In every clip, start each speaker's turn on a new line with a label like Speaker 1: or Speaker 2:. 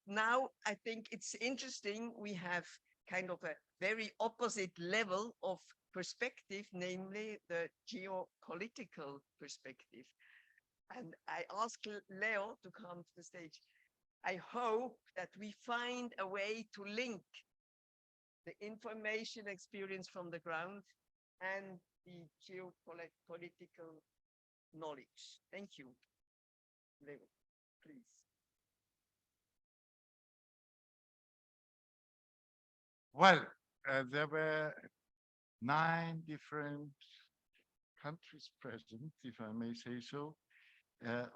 Speaker 1: now I think it's interesting. We have kind of a very opposite level of perspective, namely the geopolitical perspective. And I ask Leo to come to the stage. I hope that we find a way to link the information experience from the ground and the geopolitical knowledge. Thank you. Leo, please.
Speaker 2: Well, there were 9 different countries present, if I may say so.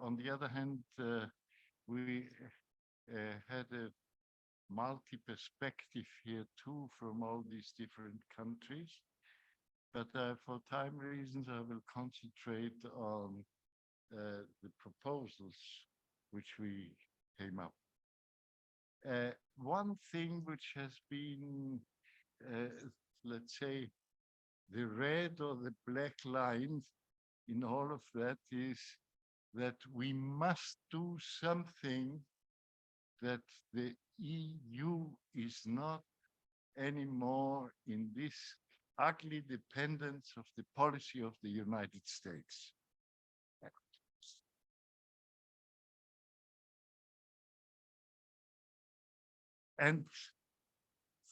Speaker 2: On the other hand, we had a multi-perspective here too from all these different countries. But for time reasons, I will concentrate on the proposals which we came up. One thing which has been, let's say, the red or the black line in all of that is that we must do something, that the EU is not anymore in this ugly dependence of the policy of the United States. And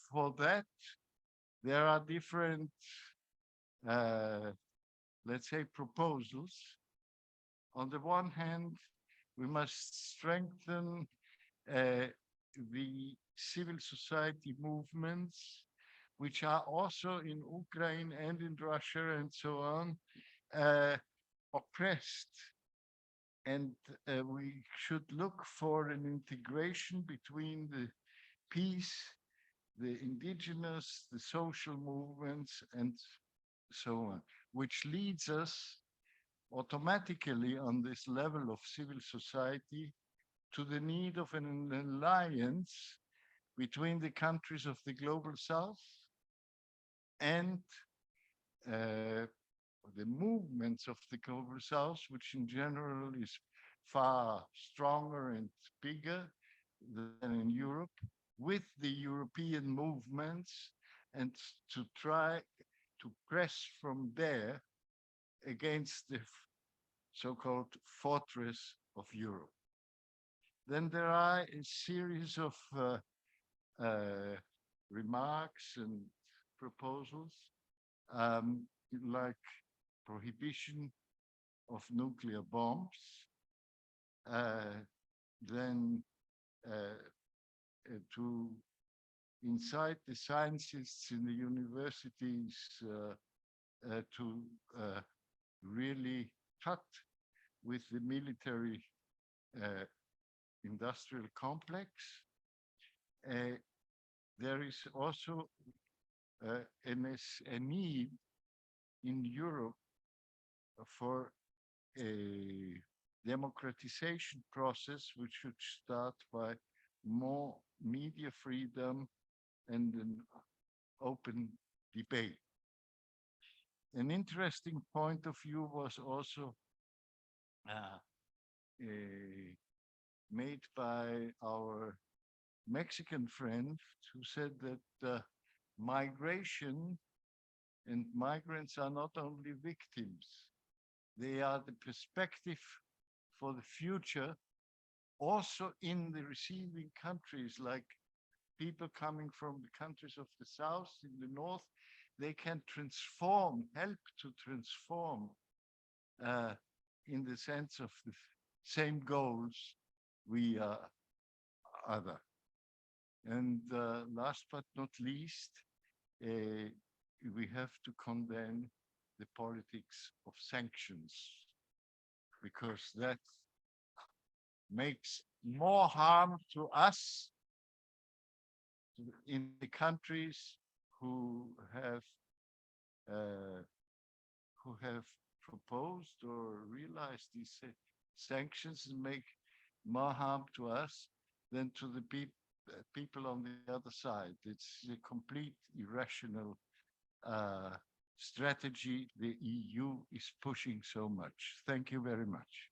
Speaker 2: for that, there are different, let's say, proposals. On the one hand, we must strengthen the civil society movements, which are also in Ukraine and in Russia and so on, oppressed. And we should look for an integration between the peace, the indigenous, the social movements, and so on, which leads us automatically on this level of civil society to the need of an alliance between the countries of the global south and the movements of the global south, which in general is far stronger and bigger than in Europe, with the European movements, and to try to press from there against the so-called fortress of Europe. Then there are a series of remarks and proposals, like prohibition of nuclear bombs, then to incite the scientists in the universities to really cut with the military industrial complex. There is also a need in Europe for a democratization process, which should start by more media freedom and an open debate. An interesting point of view was also made by our Mexican friend, who said that migration and migrants are not only victims, they are the perspective for the future, also in the receiving countries, like people coming from the countries of the south, in the north. They can transform, help to transform in the sense of the same goals we other. And last but not least, we have to condemn the politics of sanctions, because that makes more harm to us in the countries who have proposed or realized these sanctions, and make more harm to us than to the people on the other side. It's a complete irrational strategy the EU is pushing so much. Thank you very much.